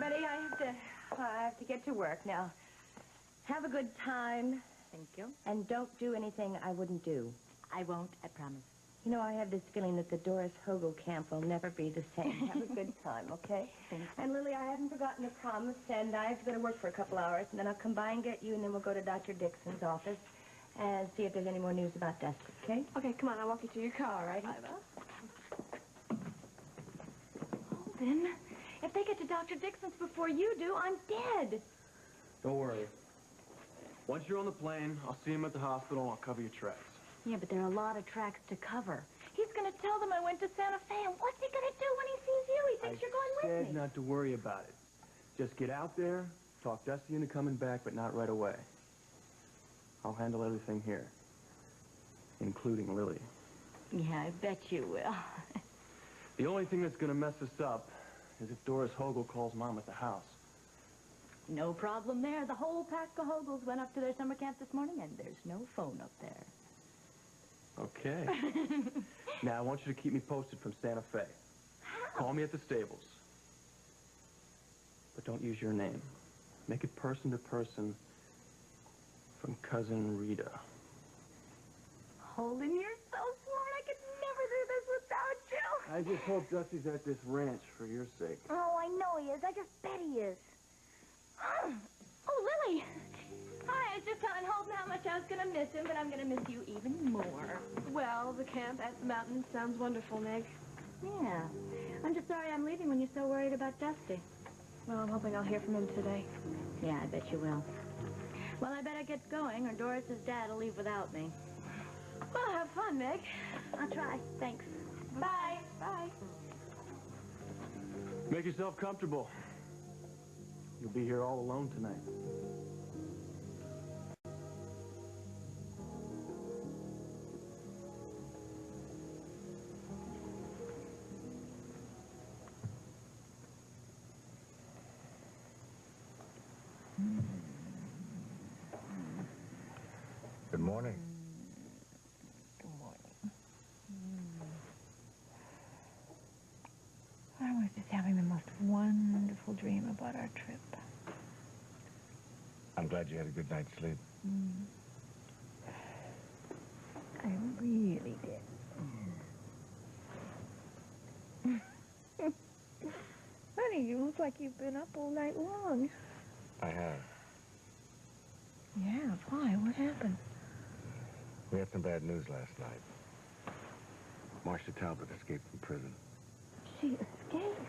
honey. I have to get to work now. Have a good time. Thank you. And don't do anything I wouldn't do. I won't, I promise. You know, I have this feeling that the Doris Hogel camp will never be the same. Have a good time, okay? Thanks. And, Lily, I haven't forgotten to promise, and I have to go to work for a couple hours, and then I'll come by and get you, and then we'll go to Dr. Dixon's office and see if there's any more news about Dusty, okay? Okay, come on. I'll walk you to your car, all right? Holden, if they get to Dr. Dixon's before you do, I'm dead. Don't worry. Once you're on the plane, I'll see him at the hospital and I'll cover your tracks. Yeah, but there are a lot of tracks to cover. He's going to tell them I went to Santa Fe, and what's he going to do when he sees you? He thinks you're going with me. I said not to worry about it. Just get out there, talk Dusty into coming back, but not right away. I'll handle everything here, including Lily. Yeah, I bet you will. The only thing that's going to mess us up is if Doris Hogel calls Mom at the house. No problem there. The whole pack of Hogels went up to their summer camp this morning, and there's no phone up there. Okay. Now, I want you to keep me posted from Santa Fe. Call me at the stables. But don't use your name. Make it person to person from Cousin Rita. Holden, you're so smart. I could never do this without you. I just hope Dusty's at this ranch for your sake. Oh, I know he is. I just bet he is. Oh, Lily. Hi, I was just telling Holden how much I was going to miss him, but I'm going to miss you even more. Well, the camp at the mountain sounds wonderful, Meg. Yeah. I'm just sorry I'm leaving when you're so worried about Dusty. Well, I'm hoping I'll hear from him today. Yeah, I bet you will. Well, I better get going, or Doris's dad will leave without me. Well, have fun, Meg. I'll try. Thanks. Bye. Bye. Make yourself comfortable. You'll be here all alone tonight. Good morning. Good morning. I was just having the most wonderful dream about our trip. I'm glad you had a good night's sleep. I really did. Honey, you look like you've been up all night long. I have. Yeah, why? What happened? We had some bad news last night. Marcia Talbot escaped from prison. She escaped?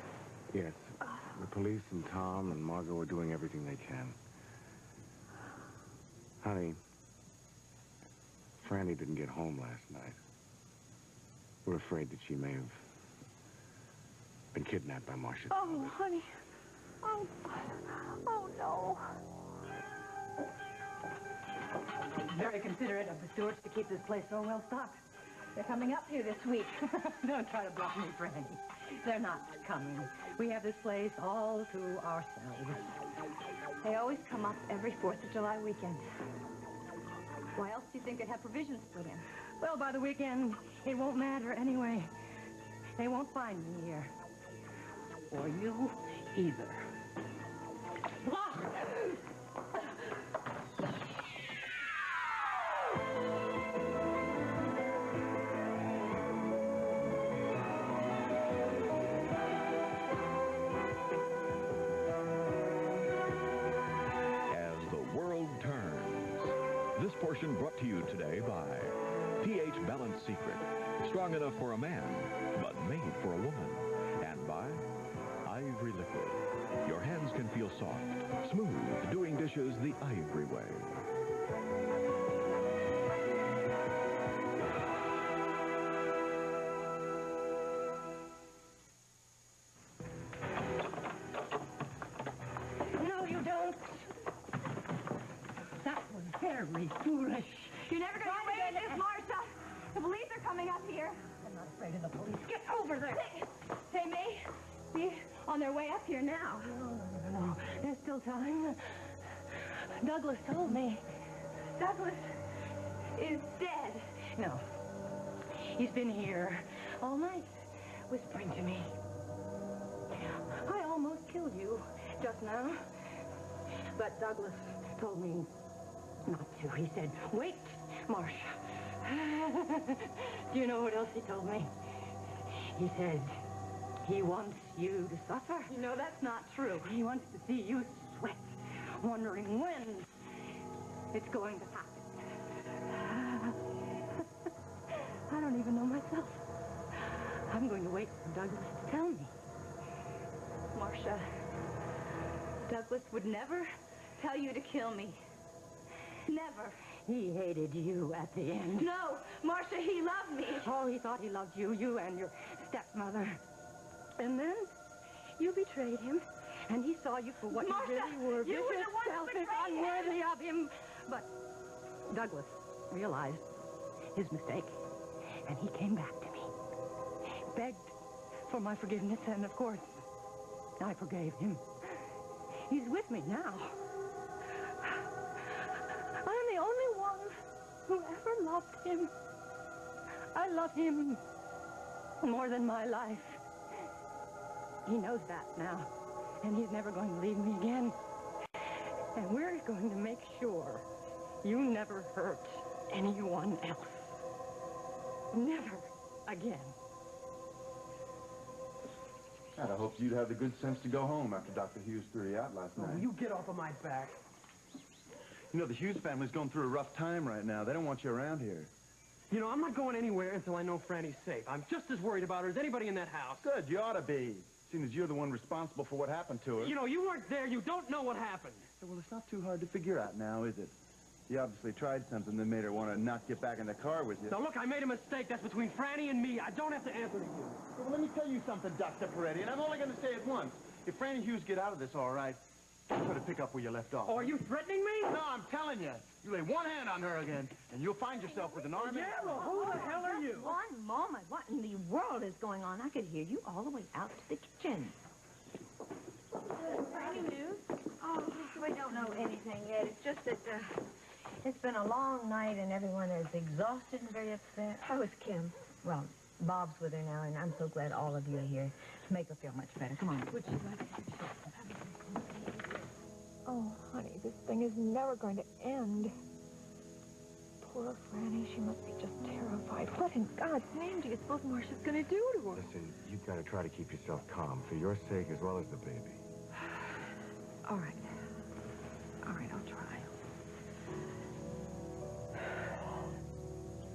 Yes. The police and Tom and Margot are doing everything they can. Honey, Franny didn't get home last night. We're afraid that she may have been kidnapped by Marcia Talbot. Oh, honey. Oh no. Very considerate of the stewards to keep this place so well stocked. They're coming up here this week. Don't try to bluff me, Franny. They're not coming. We have this place all to ourselves. They always come up every 4th of July weekend. Why else do you think they'd have provisions put in? Well, by the weekend, it won't matter anyway. They won't find me here. Or you either. Portion brought to you today by pH Balance Secret, strong enough for a man, but made for a woman, and by Ivory Liquid. Your hands can feel soft, smooth, doing dishes the Ivory way. No, you don't. That was very foolish. You're never going to get this, Marcia. The police are coming up here. I'm not afraid of the police. Get over there. Hey, May. See, on their way up here now. No. There's still time. Douglas told me. Douglas is dead. No. He's been here all night, whispering to me. I almost killed you just now. But Douglas told me not to. He said, wait, Marcia. Do you know what else he told me? He said he wants you to suffer. You know, that's not true. He wants to see you sweat, wondering when it's going to happen. I don't even know myself. I'm going to wait for Douglas to tell me. Marcia, Douglas would never tell you to kill me. Never. He hated you at the end. No, Marcia, he loved me. Oh, he thought he loved you, you and your stepmother. And then you betrayed him, and he saw you for what Marcia, you really were. you were Vicious, the one who selfish, betrayed him. unworthy of him. But Douglas realized his mistake, and he came back to me, begged for my forgiveness, and of course, I forgave him. He's with me now. I'm the only one who ever loved him. I love him more than my life. He knows that now, and he's never going to leave me again. And we're going to make sure you never hurt anyone else. Never again. I hoped you'd have the good sense to go home after Dr. Hughes threw you out last night. You get off of my back. You know, the Hughes family's going through a rough time right now. They don't want you around here. You know, I'm not going anywhere until I know Franny's safe. I'm just as worried about her as anybody in that house. Good, you ought to be, seeing as you're the one responsible for what happened to her. You know, you weren't there. You don't know what happened. Well, it's not too hard to figure out now, is it? You obviously tried something that made her want to not get back in the car with you. Now, look, I made a mistake. That's between Franny and me. I don't have to answer to you. Well, let me tell you something, Dr. Peretti, and I'm only going to say it once. If Franny Hughes get out of this all right, you better pick up where you left off. Oh, are you threatening me? No, I'm telling you. You lay one hand on her again, and you'll find yourself with an army. Yeah, well, who the hell are you? One moment. What in the world is going on? I could hear you all the way out to the kitchen. Any news? Oh, we don't know anything yet. It's just that it's been a long night and everyone is exhausted and very upset. How is Kim? Well, Bob's with her now, and I'm so glad all of you are here to make her feel much better. Come on. Would she like to? Oh, honey, this thing is never going to end. Poor Franny, she must be just terrified. What in God's name do you suppose Marcia's going to do to her? Listen, you've got to try to keep yourself calm for your sake as well as the baby. All right. All right, I'll try.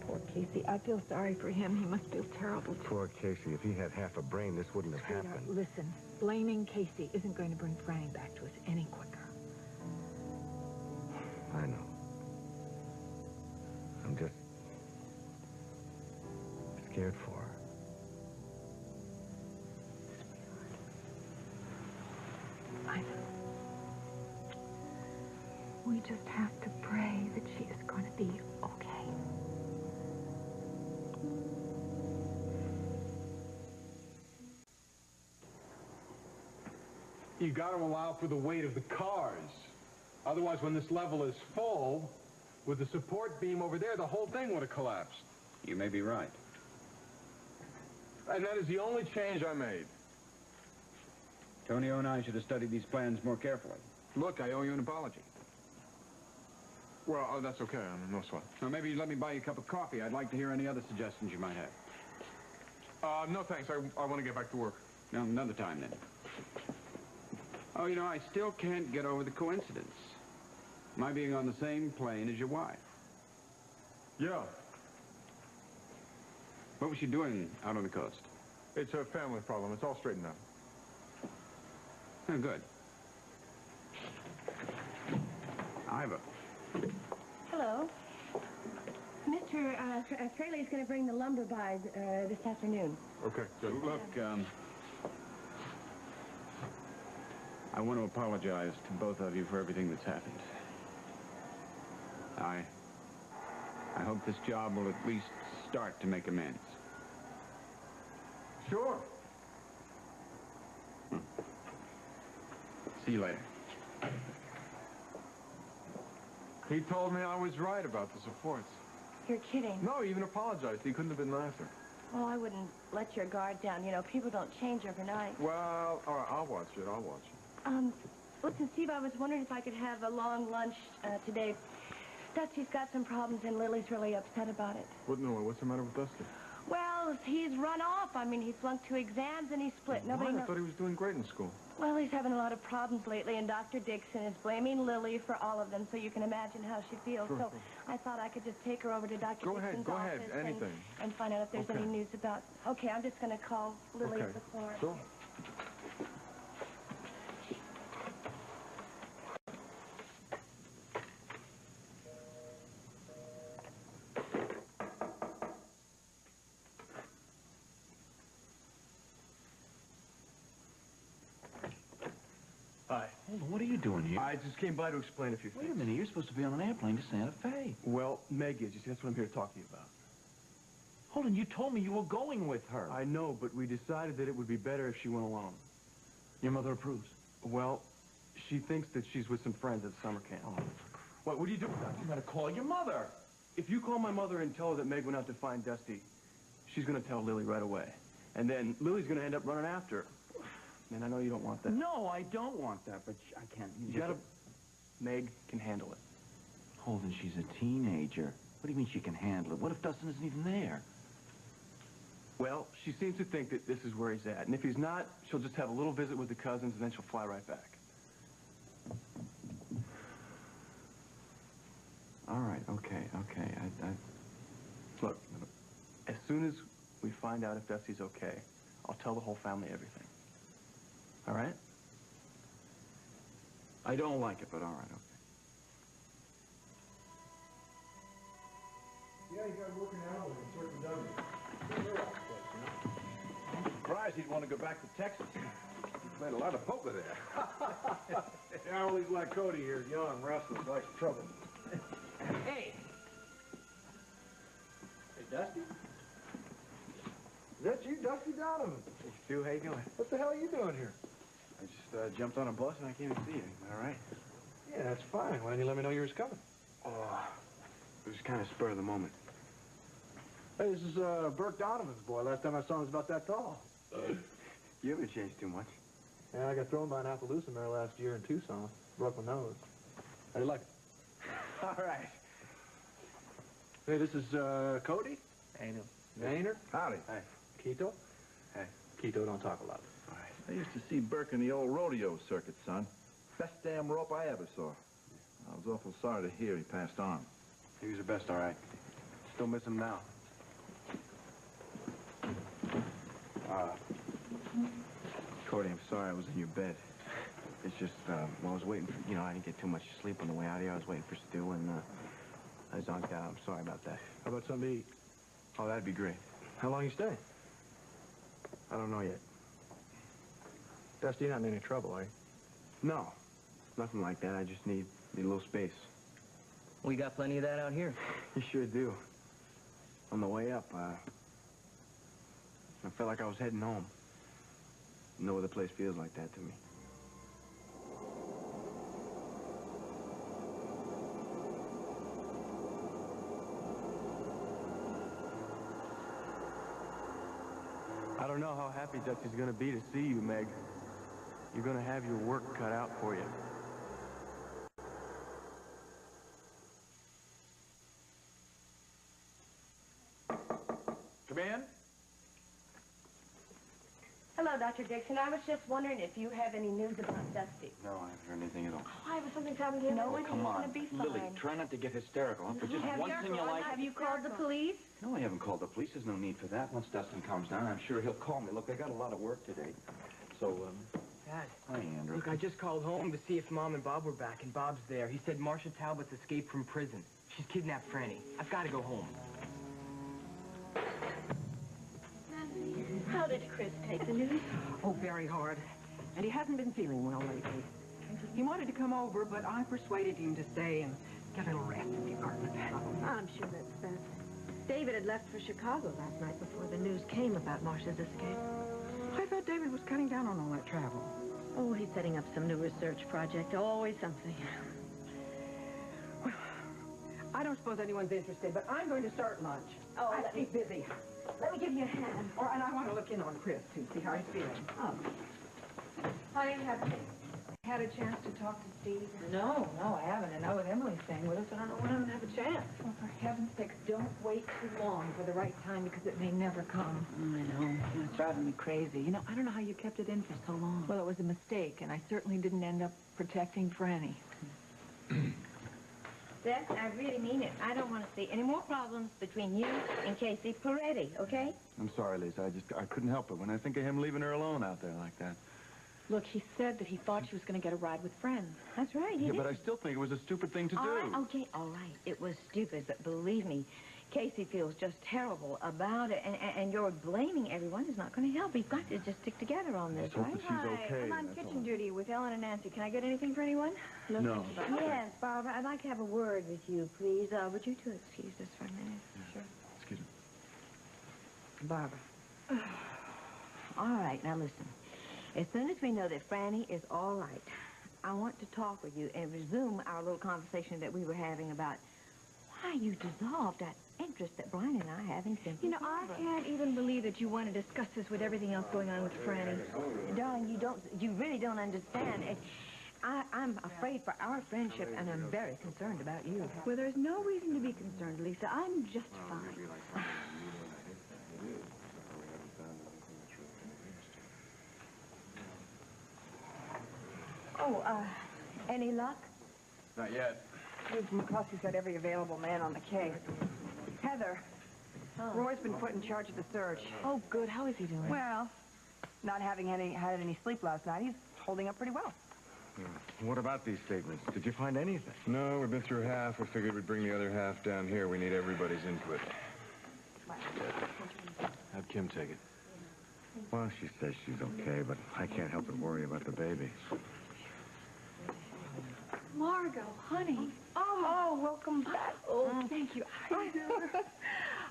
Poor Casey. I feel sorry for him. He must feel terrible, too. Poor Casey. If he had half a brain, this wouldn't have Sweetheart, happened. listen. Blaming Casey isn't going to bring Franny back to us any quicker. I know. I'm just scared for her. I know. We just have to pray that she is going to be okay. You got to allow for the weight of the cars. Otherwise, when this level is full, with the support beam over there, the whole thing would have collapsed. You may be right. And that is the only change I made. Tonio and I should have studied these plans more carefully. Look, I owe you an apology. Well, that's okay. No sweat. Now, maybe you let me buy you a cup of coffee. I'd like to hear any other suggestions you might have. No, thanks. I want to get back to work. No, another time, then. Oh, you know, I still can't get over the coincidence. My being on the same plane as your wife. Yeah. What was she doing out on the coast? It's a family problem. It's all straightened out. Oh, good. Iva. Hello. Mr. Fraley's going to bring the lumber by this afternoon. Okay, good. Look, I want to apologize to both of you for everything that's happened. I hope this job will at least start to make amends. Sure. See you later. He told me I was right about the supports. You're kidding. No, he even apologized. He couldn't have been nicer. Well, I wouldn't let your guard down. You know, people don't change overnight. Well, all right, I'll watch it. Listen, Steve, I was wondering if I could have a long lunch today. Dusty's got some problems, and Lily's really upset about it. What's the matter with Dusty? Well, he's run off. I mean, he flunked 2 exams, and he split. Nobody knows. I thought he was doing great in school. Well, he's having a lot of problems lately, and Dr. Dixon is blaming Lily for all of them, so you can imagine how she feels. Sure, so sure. I thought I could just take her over to Dr. Go ahead, Dixon's go ahead, office anything. and find out if there's Okay. any news about... Okay, I'm just going to call Lily Okay, at the floor. sure. Hi. Hold on, what are you doing here? I just came by to explain a few things. Wait a minute, you're supposed to be on an airplane to Santa Fe. Well, Meg is. You see, that's what I'm here to talk to you about. Hold on, you told me you were going with her. I know, but we decided that it would be better if she went alone. Your mother approves. Well, she thinks that she's with some friends at summer camp. Oh, What are you doing? you gotta call your mother. If you call my mother and tell her that Meg went out to find Dusty, she's going to tell Lily right away. And then Lily's going to end up running after her. And I know you don't want that. No, I don't want that, but I can't. You gotta... Meg can handle it. Holden, she's a teenager. What do you mean she can handle it? What if Dustin isn't even there? Well, she seems to think that this is where he's at. And if he's not, she'll just have a little visit with the cousins, and then she'll fly right back. All right, okay. Look, as soon as we find out if Dusty's okay, I'll tell the whole family everything. All right? I don't like it, but all right, okay. Yeah, you got working out with a certain W. I'm surprised he'd want to go back to Texas. He played a lot of poker there. Yeah, well, he's like Cody here, young, restless, likes trouble. Hey! Hey, Dusty? Is that you, Dusty Donovan? Hey, Stu, how you doing? What the hell are you doing here? I just jumped on a bus and I came to see you. All right? Yeah, that's fine. Why didn't you let me know you was coming? Oh, it was kind of spur of the moment. Hey, this is Burke Donovan's boy. Last time I saw him was about that tall. You haven't changed too much. Yeah, I got thrown by an Appaloosa mare last year in Tucson. Broke my nose. How do you like it? All right. Hey, this is Cody. Ain't Vainer. Howdy. Hey. Keto. Hey. Keto don't talk a lot. All right. I used to see Burke in the old rodeo circuit, son. Best damn rope I ever saw. I was awful sorry to hear he passed on. He was the best, all right. Still miss him now. Cody, I'm sorry I was in your bed. It's just, well, I was waiting for, I didn't get too much sleep on the way out here. I was waiting for Stu, and I zonked out. I'm sorry about that. How about something to eat? Oh, that'd be great. How long you stay? I don't know yet. Dusty, you're not in any trouble, are you? No, nothing like that. I just need a little space. We got plenty of that out here. You sure do. On the way up, I felt like I was heading home. No other place feels like that to me. I don't know how happy Dusty's going to be to see you, Meg. You're going to have your work cut out for you. Come in. Hello, Dr. Dixon. I was just wondering if you have any news about Dusty. No, I haven't heard anything at all. Why was something happened to him? No, Come he's on, going to be fine. Lily, try not to get hysterical, huh? For just once in your life. Have you called the police? No, I haven't called the police. There's no need for that. Once Dustin calms down, I'm sure he'll call me. Look, I got a lot of work today. So, Dad, hi, Andrew. look, I just called home to see if Mom and Bob were back, and Bob's there. He said Marcia Talbot's escaped from prison. She's kidnapped Franny. I've got to go home. How did Chris take the news? Oh, very hard. And he hasn't been feeling well lately. He wanted to come over, but I persuaded him to stay and get a little rest in the apartment. I'm sure that's best. David had left for Chicago last night before the news came about Marcia's escape. I thought David was cutting down on all that travel. Oh, he's setting up some new research project. Always something. Well, I don't suppose anyone's interested, but I'm going to start lunch. Oh, I keep busy. Let me give you a hand. And I want to look in on Chris, too, see how he's feeling. Oh. I have had a chance to talk to Steve? No, I haven't. And now with Emily staying with us, I don't know when I'm going to have a chance. Well, for heaven's sakes, don't wait too long for the right time because it may never come. I know. It's driving me crazy. You know, I don't know how you kept it in for so long. Well, it was a mistake, and I certainly didn't end up protecting Franny. Beth, I really mean it. I don't want to see any more problems between you and Casey Peretti, okay? I'm sorry, Lisa. I couldn't help it when I think of him leaving her alone out there like that. Look, he said that he thought she was going to get a ride with friends. That's right, he Yeah, did. but I still think it was a stupid thing to do. Okay, all right. It was stupid, but believe me, Casey feels just terrible about it, and your blaming everyone is not going to help. We've got to just stick together on this, hope right? that she's okay, I'm on that's kitchen all. duty with Ellen and Nancy. Can I get anything for anyone? No. Yes, Barbara, I'd like to have a word with you, please. Would you two excuse us for a minute? Sure. Excuse me. Barbara. All right, now listen. As soon as we know that Franny is all right, I want to talk with you and resume our little conversation that we were having about why you dissolved that interest that Brian and I have in Simply You know, I can't even believe that you want to discuss this with everything else going on with Franny. Darling, you really don't understand. I'm afraid for our friendship, and I'm very concerned about you. Well, there's no reason to be concerned, Lisa. I'm just fine. Oh, any luck? Not yet. McCluskey's got every available man on the case. Heather, Roy's been put in charge of the search. Oh, good. How is he doing? Well, not having had any sleep last night, he's holding up pretty well. What about these statements? Did you find anything? No, we've been through half. We figured we'd bring the other half down here. We need everybody's input. How'd Kim take it? Well, she says she's okay, but I can't help but worry about the baby. Margot, honey. Oh, welcome back. Oh, thank you.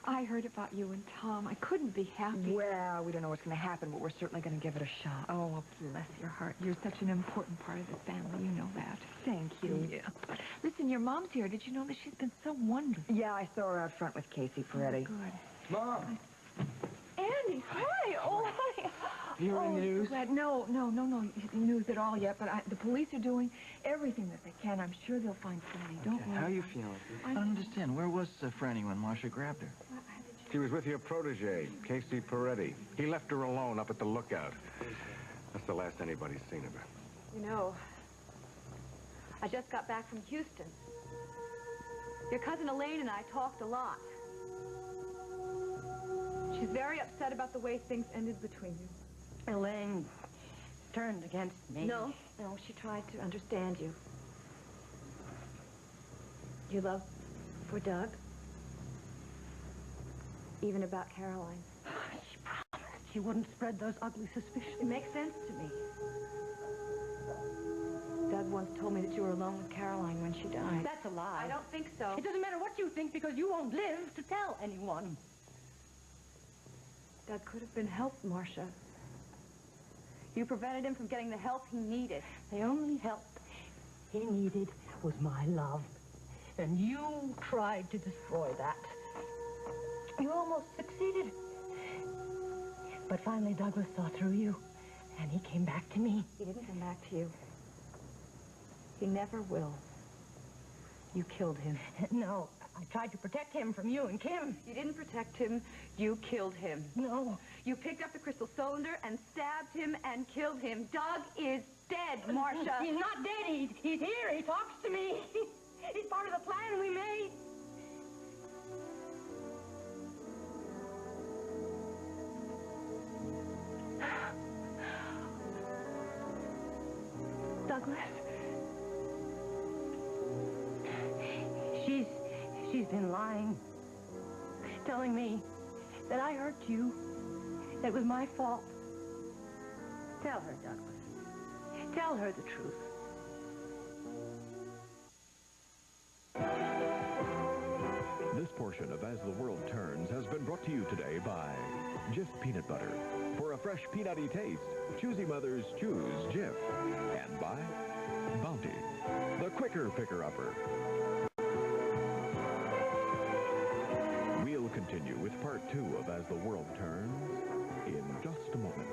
I heard about you and Tom. I couldn't be happy. Well, we don't know what's going to happen, but we're certainly going to give it a shot. Oh, well, bless your heart. You're such an important part of this family. You know that. Thank you. Yeah. Listen, your mom's here. Did you know that she's been so wonderful? Yeah, I saw her out front with Casey Peretti. Good. Mom! Andy, hi. Oh, hi. You heard any news? Glad. No news at all yet, but the police are doing everything that they can. I'm sure they'll find Franny. Don't worry. How are you feeling? I don't understand. Where was Franny when Marcia grabbed her? She was with your protege, Casey Peretti. He left her alone up at the lookout. That's the last anybody's seen of her. You know, I just got back from Houston. Your cousin Elaine and I talked a lot. She's very upset about the way things ended between you. Elaine turned against me. No, she tried to understand you. Your love for Doug? Even about Caroline? She promised she wouldn't spread those ugly suspicions. It makes sense to me. Doug once told me that you were alone with Caroline when she died. That's a lie. I don't think so. It doesn't matter what you think because you won't live to tell anyone. Doug could have been helped, Marcia. You prevented him from getting the help he needed. The only help he needed was my love. And you tried to destroy that. You almost succeeded. But finally Douglas saw through you, and he came back to me. He didn't come back to you. He never will. You killed him. No, I tried to protect him from you and Kim. You didn't protect him. You killed him. No. You picked up the crystal cylinder and stabbed him and killed him. Doug is dead, Marcia. He's not dead. He's here. He talks to me. He's part of the plan we made. Douglas? She's been lying. Telling me that I hurt you. That it was my fault. Tell her, Douglas. Tell her the truth. This portion of As the World Turns has been brought to you today by Jif Peanut Butter. For a fresh peanutty taste, choosy mothers choose Jif. And by Bounty, the quicker picker-upper. We'll continue with part 2 of As the World Turns in just a moment.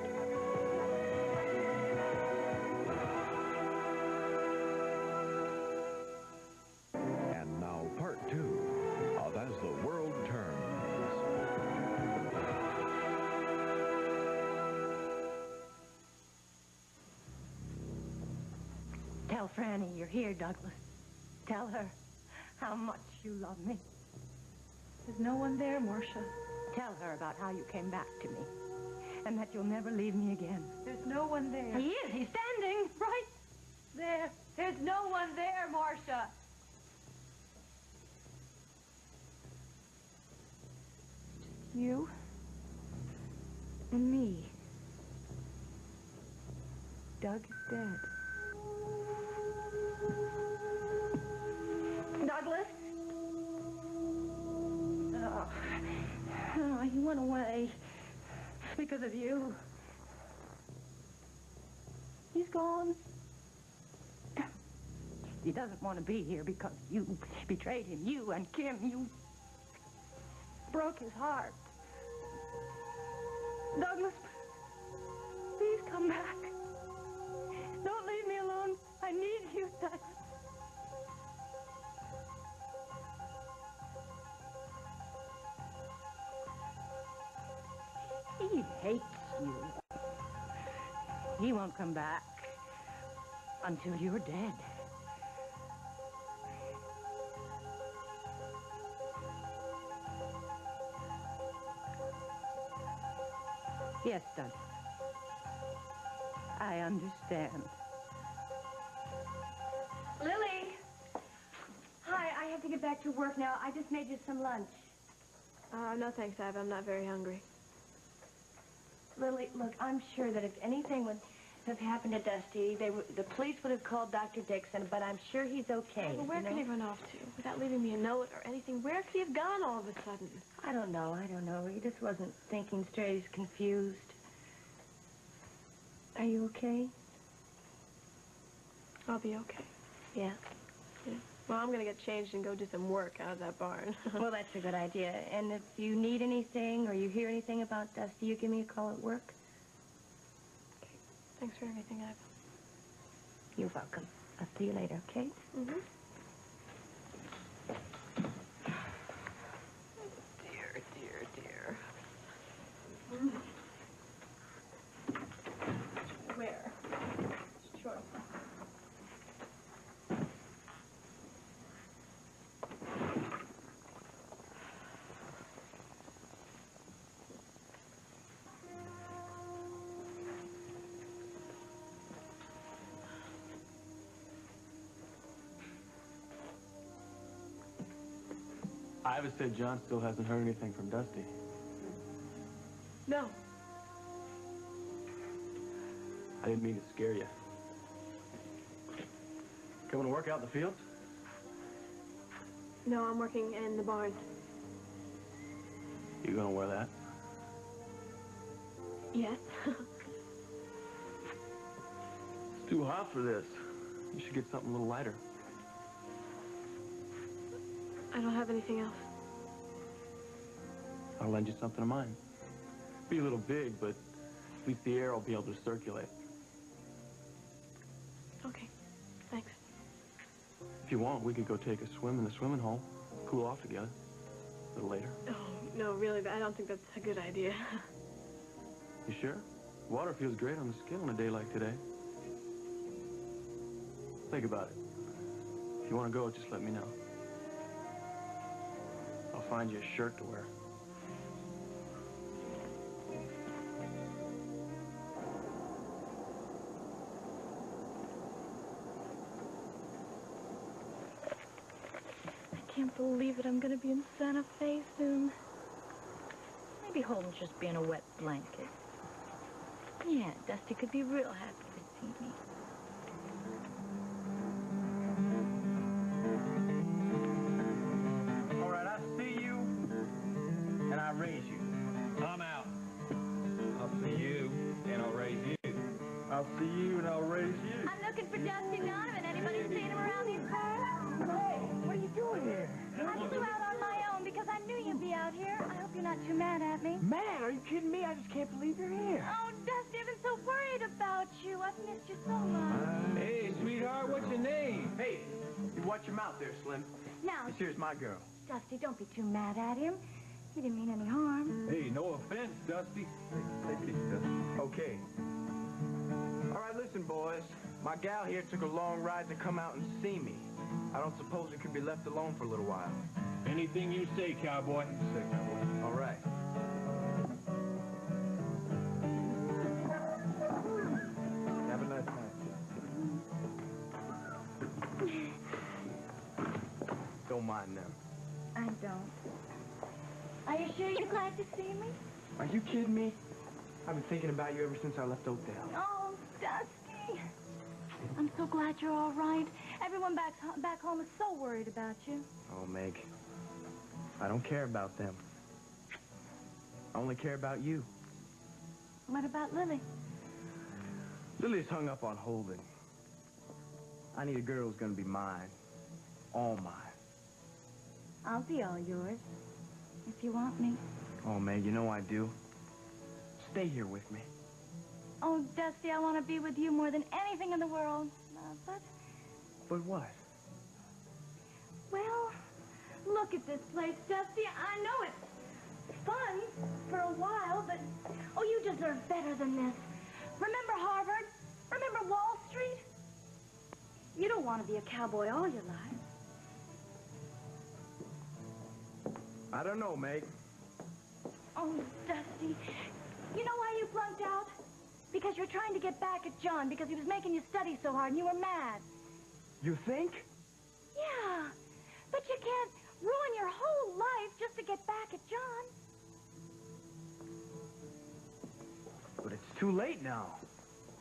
Tell Franny you're here, Douglas. Tell her how much you love me. There's no one there, Marcia. Tell her about how you came back to me and that you'll never leave me again. There's no one there. He is. He's standing right there. There's no one there, Marcia. Just you and me. Doug is dead. Douglas? Oh, he went away because of you. He's gone. He doesn't want to be here because you betrayed him. You and Kim, you broke his heart. Douglas, please come back. Don't leave me alone. I need you, Douglas. He hates you. He won't come back until you're dead. Yes, Doug. I understand. Lily! Hi, I have to get back to work now. I just made you some lunch. No thanks, Ab. I'm not very hungry. Lily, look, I'm sure that if anything would have happened to Dusty, the police would have called Dr. Dixon, but I'm sure he's okay. Well, where could he run off to? Without leaving me a note or anything, where could he have gone all of a sudden? I don't know. He just wasn't thinking straight. He's confused. Are you okay? I'll be okay. Yeah. Well, I'm going to get changed and go do some work out of that barn. Well, that's a good idea. And if you need anything or you hear anything about Dusty, you give me a call at work. Okay. Thanks for everything, Ab. You're welcome. I'll see you later, okay? Mm-hmm. Dear. Where? Sure. Iva said John still hasn't heard anything from Dusty. No. I didn't mean to scare you. Coming to work out in the fields? No, I'm working in the barn. You gonna wear that? Yes. It's too hot for this. You should get something a little lighter. I don't have anything else. I'll lend you something of mine. Be a little big, but at least the air will be able to circulate. Okay. Thanks. If you want, we could go take a swim in the swimming hole. Cool off together. A little later. Oh, no, really, I don't think that's a good idea. You sure? Water feels great on the skin on a day like today. Think about it. If you want to go, just let me know. I'll find you a shirt to wear. I can't believe it. I'm going to be in Santa Fe soon. Maybe Holden's just being a wet blanket. Yeah, Dusty could be real happy to see me. All right, I see you, and I raise you. I'm out. I'll see you, and I'll raise you. I'll see you, and I'll raise you. I'm looking for Dusty Donovan. Anybody seen him around these parts? Hey, what are you doing here? I flew out on my own because I knew you'd be out here. I hope you're not too mad at me. Man, are you kidding me? I just can't believe you're here. Oh, Dusty, I've been so worried about you. I've missed you so much. Hey, sweetheart, what's your name? Hey, you watch your mouth there, Slim. Now, This here's my girl. Dusty, don't be too mad at him. He didn't mean any harm. Hey, no offense, Dusty. Take it easy, Dusty. Okay. All right, listen, boys. My gal here took a long ride to come out and see me. I don't suppose we could be left alone for a little while. Anything you say, cowboy. Say, cowboy. All right. Have a nice night. Don't mind them. I don't. Are you sure you're glad to see me? Are you kidding me? I've been thinking about you ever since I left Oakdale. Oh, Dusty. I'm so glad you're all right. Everyone back home is so worried about you. Oh, Meg. I don't care about them. I only care about you. What about Lily? Lily's hung up on Holden. I need a girl who's gonna be mine. All mine. I'll be all yours, if you want me. Oh, Meg, you know I do. Stay here with me. Oh, Dusty, I want to be with you more than anything in the world. But But what? well, look at this place, Dusty. I know it's fun for a while, but, oh, you deserve better than this. Remember Harvard? Remember Wall Street? You don't want to be a cowboy all your life. I don't know, Meg. Oh, Dusty, you know why you flunked out? Because you're trying to get back at John because he was making you study so hard and you were mad. You think? Yeah, but you can't ruin your whole life just to get back at John. But it's too late now.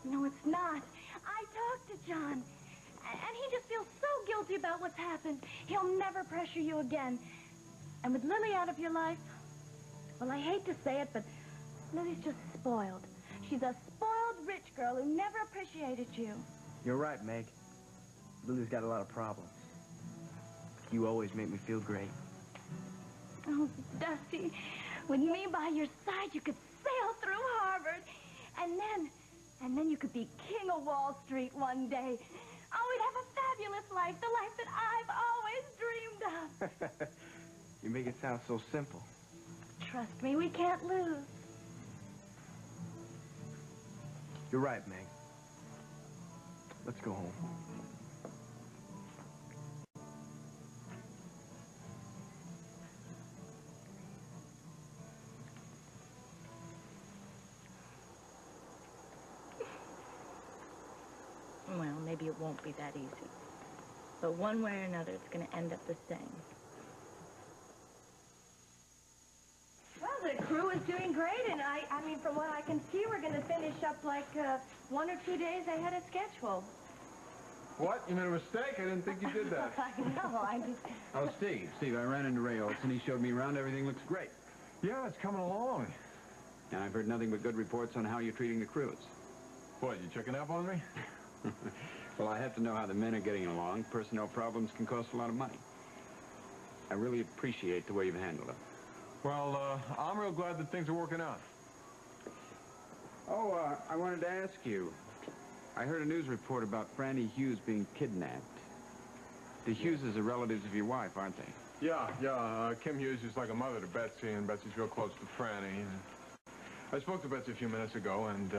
No, it's not. I talked to John, and he just feels so guilty about what's happened. He'll never pressure you again. And with Lily out of your life, well, I hate to say it, but Lily's just spoiled. She's a spoiled rich girl who never appreciated you. You're right, Meg. Lily's got a lot of problems. You always make me feel great. Oh, Dusty, with me by your side, you could sail through Harvard. And then you could be king of Wall Street one day. Oh, we'd have a fabulous life, the life that I've always dreamed of. You make it sound so simple. Trust me, we can't lose. You're right, Meg. Let's go home. Well, maybe it won't be that easy. But one way or another, it's going to end up the same. Well, the crew is doing great, and I mean, from what I can see, we're going to finish up like 1 or 2 days ahead of schedule. What? You made a mistake? I didn't think you did that. I know, I just... Oh, Steve, I ran into Ray Olson. He showed me around. Everything looks great. Yeah, it's coming along. And I've heard nothing but good reports on how you're treating the crews. What, you checking up on me? Well, I have to know how the men are getting along. Personnel problems can cost a lot of money. I really appreciate the way you've handled them. Well, I'm real glad that things are working out. Oh, I wanted to ask you. I heard a news report about Franny Hughes being kidnapped. The Hugheses are relatives of your wife, aren't they? Yeah. Kim Hughes is like a mother to Betsy, and Betsy's real close to Franny. I spoke to Betsy a few minutes ago, and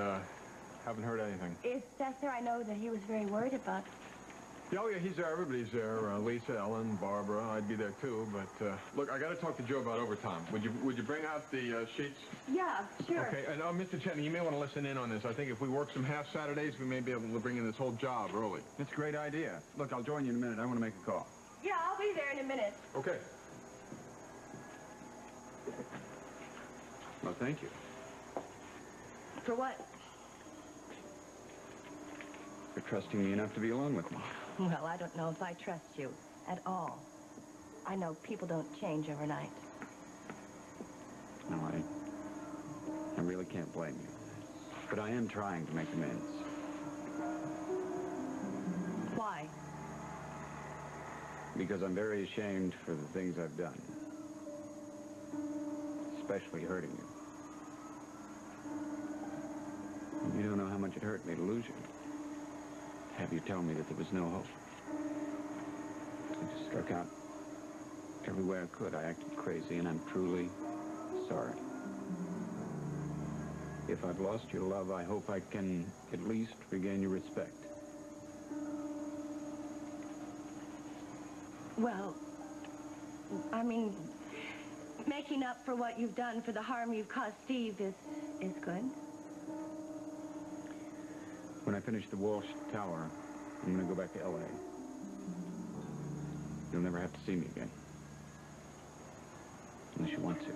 haven't heard anything. Is Seth there? I know that he was very worried about... Oh, yeah, he's there. Everybody's there. Lisa, Ellen, Barbara. I'd be there, too. But, look, I got to talk to Joe about overtime. Would you bring out the sheets? Yeah, sure. Okay, and Mr. Chetney, you may want to listen in on this. I think if we work some half Saturdays, we may be able to bring in this whole job early. That's a great idea. Look, I'll join you in a minute. I want to make a call. Yeah, I'll be there in a minute. Okay. Well, thank you. For what? For trusting me enough to be alone with me. Well, I don't know if I trust you at all. I know people don't change overnight. No, I really can't blame you. But I am trying to make amends. Why? Because I'm very ashamed for the things I've done. Especially hurting you. You don't know how much it hurt me to lose you. Have you tell me that there was no hope. I just struck out every way I could. I acted crazy, and I'm truly sorry. If I've lost your love, I hope I can at least regain your respect. Well, I mean, making up for what you've done for the harm you've caused Steve is good. When I finish the Walsh Tower, I'm going to go back to L.A. You'll never have to see me again. Unless you want to.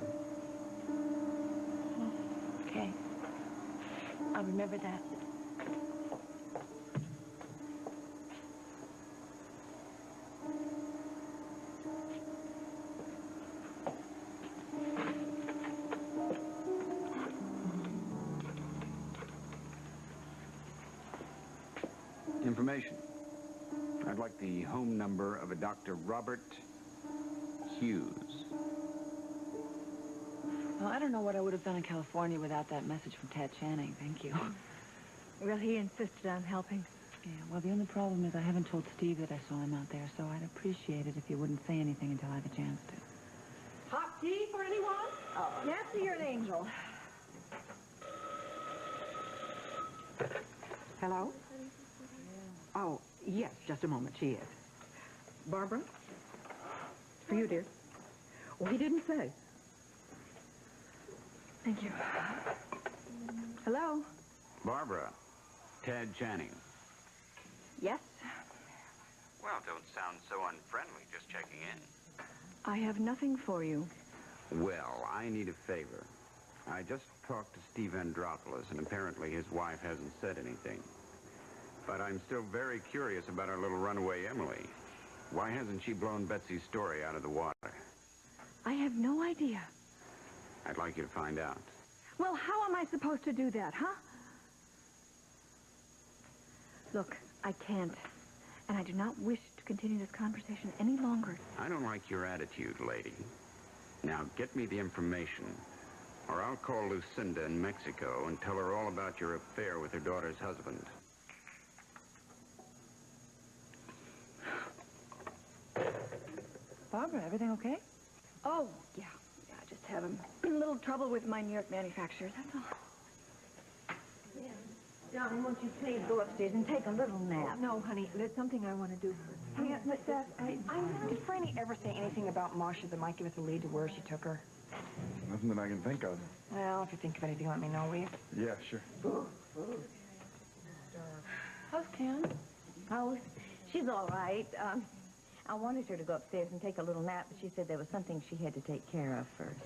Okay. I'll remember that. Information. I'd like the home number of a Dr. Robert Hughes. Well, I don't know what I would have done in California without that message from Tad Channing. Thank you. Well, he insisted on helping. Yeah, well, the only problem is I haven't told Steve that I saw him out there, so I'd appreciate it if you wouldn't say anything until I have a chance to. Hot tea for anyone? Oh, Nancy, you're an angel. Hello? Oh, yes, just a moment. She is. Barbara? For you, dear. Well, he didn't say. Thank you. Hello? Barbara. Tad Channing. Yes? Well, don't sound so unfriendly, just checking in. I have nothing for you. Well, I need a favor. I just talked to Steve Andropoulos, and apparently his wife hasn't said anything. But I'm still very curious about our little runaway Emily. Why hasn't she blown Betsy's story out of the water? I have no idea. I'd like you to find out. Well, how am I supposed to do that, huh? Look, I can't. And I do not wish to continue this conversation any longer. I don't like your attitude, lady. Now, get me the information, or I'll call Lucinda in Mexico and tell her all about your affair with her daughter's husband. Barbara, everything okay? Oh, yeah. I just have a little trouble with my New York manufacturers, that's all. John, won't you please go upstairs and take a little nap? No, honey, there's something I want to do first. Hey, Miss Beth, did Franny ever say anything about Marcia that might give us a lead to where she took her? Nothing that I can think of. Well, if you think of anything, let me know, will you? Yeah, sure. How's Kim? Oh, she's all right. I wanted her to go upstairs and take a little nap, but she said there was something she had to take care of first.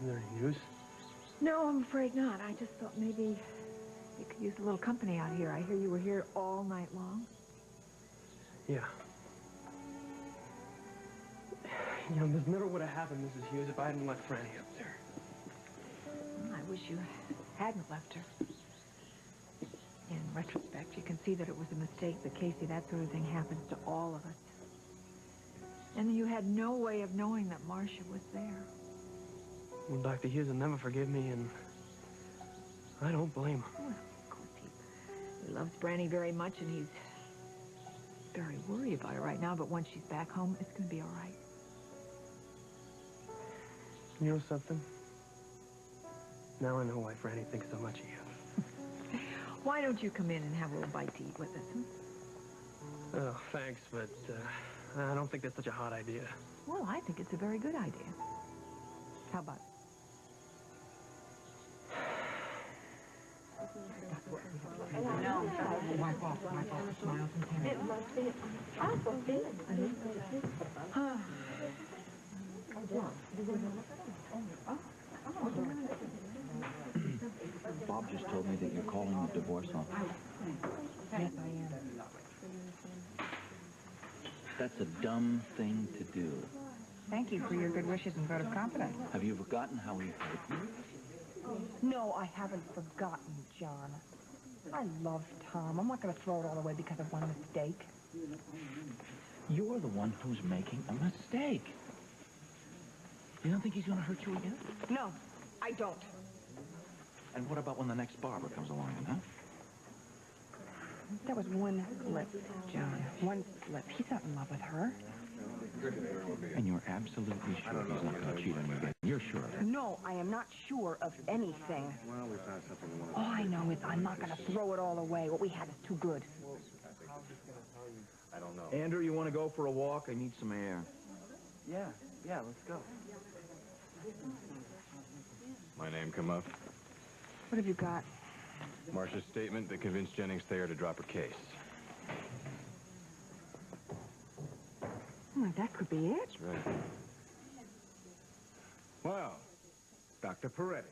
Is there any news? No, I'm afraid not. I just thought maybe you could use a little company out here. I hear you were here all night long. Yeah. You know, this never would have happened, Mrs. Hughes, if I hadn't let Franny up there. I wish you hadn't left her. In retrospect, you can see that it was a mistake, but Casey, that sort of thing happens to all of us. And you had no way of knowing that Marcia was there. Well, Dr. Hughes will never forgive me, and I don't blame him. Well, of course, he loves Branny very much, and he's very worried about her right now, but once she's back home, it's going to be all right. You know something? Now I know why Franny thinks so much of you. Why don't you come in and have a little bite to eat with us? Oh, thanks, but I don't think that's such a hot idea. Well, I think it's a very good idea. How about it? No. Wipe off the smiles and tears. It must be. I must be. Bob just told me that you're calling the divorce off. Yes, I am. That's a dumb thing to do. Thank you for your good wishes and vote of confidence. Have you forgotten how he hurt you? No, I haven't forgotten, John. I love Tom. I'm not going to throw it all away because of one mistake. You're the one who's making a mistake. You don't think he's going to hurt you again? No, I don't. And what about when the next Barbara comes along, huh? That was one slip, John. One slip. He's not in love with her. And you're absolutely sure he's not going to cheat on you again? You're sure of that? No, I am not sure of anything. Well, we found something we want to... All I know is I'm not going to throw it all away. What we had is too good. I don't know. Andrew, you want to go for a walk? I need some air. Yeah, let's go. My name come up? What have you got? Marcia's statement that convinced Jennings Thayer to drop her case. That could be it. That's right. Well, Dr. Peretti.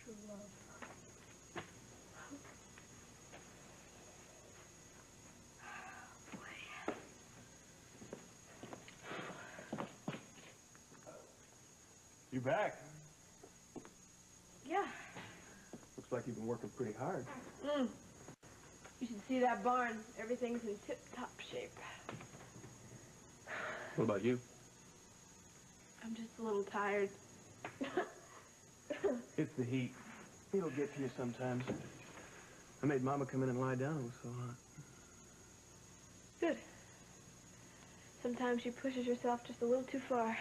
True love. You back? Yeah. Looks like you've been working pretty hard. You should see that barn. Everything's in tip-top shape. What about you? I'm just a little tired. It's the heat. It'll get to you sometimes. I made Mama come in and lie down. It was so hot. Good. Sometimes she pushes herself just a little too far.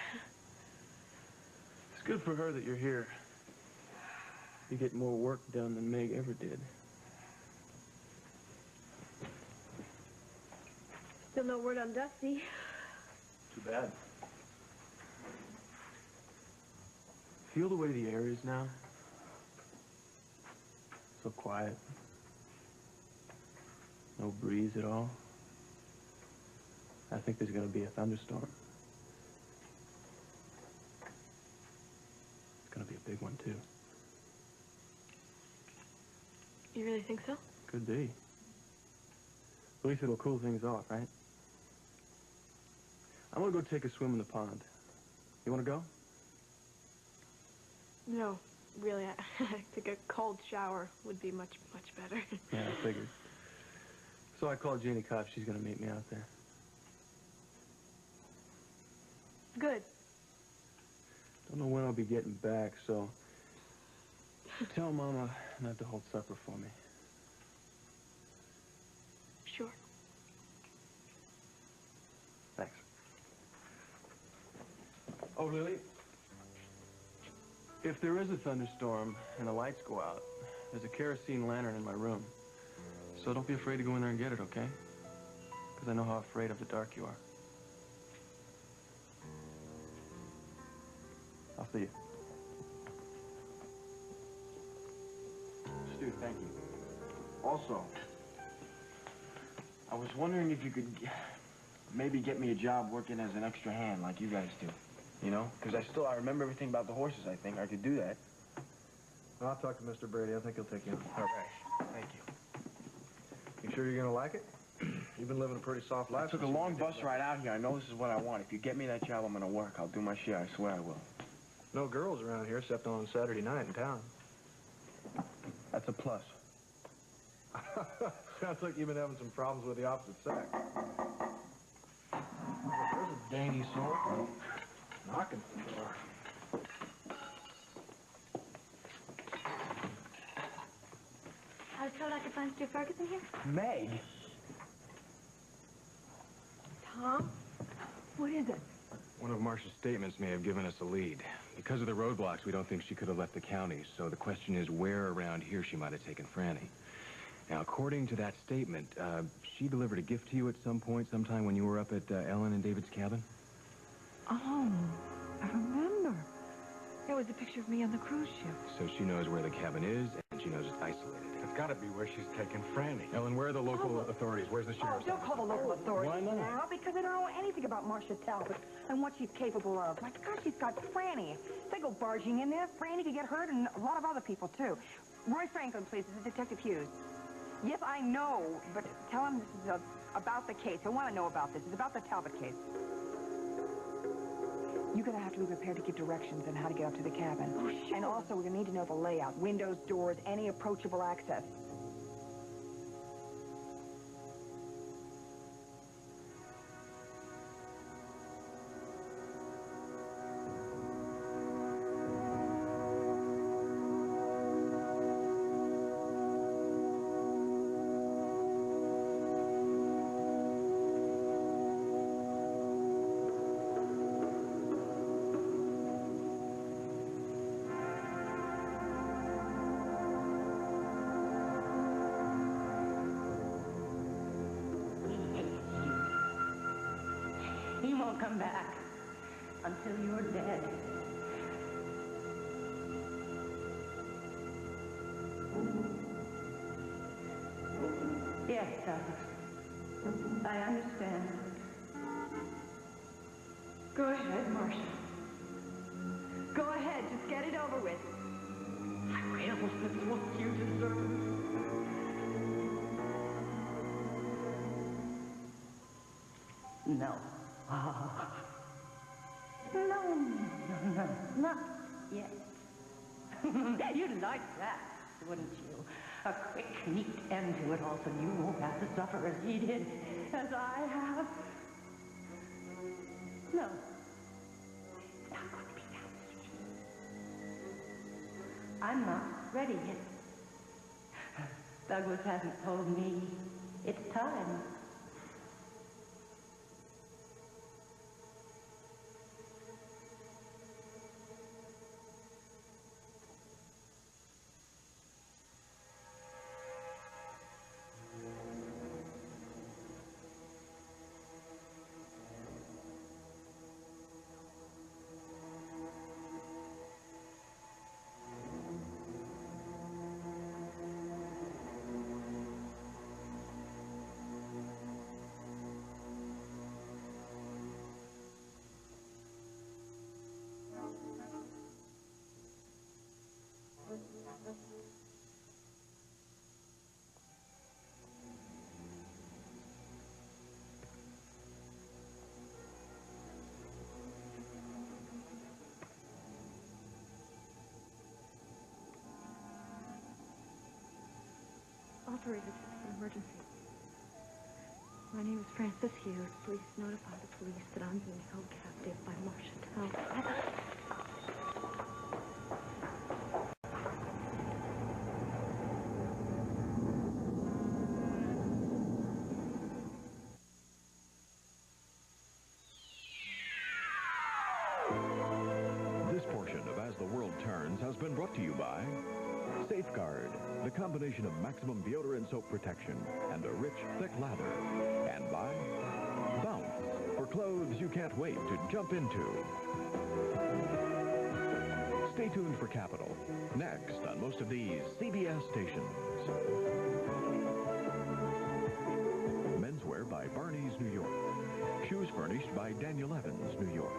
It's good for her that you're here. You get more work done than Meg ever did. Still no word on Dusty. Too bad. Feel the way the air is now? So quiet. No breeze at all. I think there's going to be a thunderstorm. It's going to be a big one, too. You really think so? Could be. At least it'll cool things off, right? I want to go take a swim in the pond. You want to go? No, really. I think a cold shower would be much, much better. Yeah, I figured. So I called Jeannie Kopp. She's going to meet me out there. Good. Don't know when I'll be getting back, so tell Mama not to hold supper for me. Sure. Thanks. Oh, Lily, if there is a thunderstorm and the lights go out, there's a kerosene lantern in my room. So don't be afraid to go in there and get it, okay? Because I know how afraid of the dark you are. I'll see you. Stu, thank you. Also, I was wondering if you could maybe get me a job working as an extra hand like you guys do. You know? Because I remember everything about the horses, I think. I could do that. I'll talk to Mr. Brady. I think he'll take you on. All right. Thank you. You sure you're going to like it? You've been living a pretty soft life. I took a long bus ride out here. I know this is what I want. If you get me that job, I'm going to work. I'll do my share. I swear I will. No girls around here except on Saturday night in town. That's a plus. Sounds like you've been having some problems with the opposite sex. There's a dainty soul knocking at the door. I was told I could find Stu Ferguson here. Meg? Tom? What is it? One of Marcia's statements may have given us a lead. Because of the roadblocks, we don't think she could have left the county. So the question is where around here she might have taken Franny. Now, according to that statement, she delivered a gift to you at some point, sometime when you were up at Ellen and David's cabin? Oh, I remember. It was a picture of me on the cruise ship. So she knows where the cabin is, and she knows it's isolated. It's got to be where she's taken Franny. Ellen, where are the local authorities? Where's the sheriff's Don't call the local authorities Why not? now, because they don't know anything about Marcia Talbot and what she's capable of. My gosh, she's got Franny. If they go barging in there, Franny could get hurt, and a lot of other people, too. Roy Franklin, please. This is Detective Hughes. Yes, I know, but tell him this is about the case. I want to know about this. It's about the Talbot case. You're going to have to be prepared to give directions on how to get up to the cabin. Oh, sure. And also, we're going to need to know the layout. Windows, doors, any approachable access. won't come back until you're dead. Yes, Douglas. I understand. Go ahead, Marcia. Go ahead, just get it over with. I will. That's what you deserve. No. No, not yet. You'd like that, wouldn't you? A quick, neat end to it all so you won't have to suffer as he did, as I have. No. It's not going to be that easy. I'm not ready yet. Douglas hasn't told me it's time. Operator, it's an emergency. My name is Francis Hughes. Please notify the police that I'm being held captive by Marcia Talbot. This portion of As the World Turns has been brought to you by Safeguard, the combination of maximum deodorant soap protection and a rich, thick lather. And by Bounce, for clothes you can't wait to jump into. Stay tuned for Capital, next on most of these CBS stations. Menswear by Barney's, New York. Shoes furnished by Daniel Evans, New York.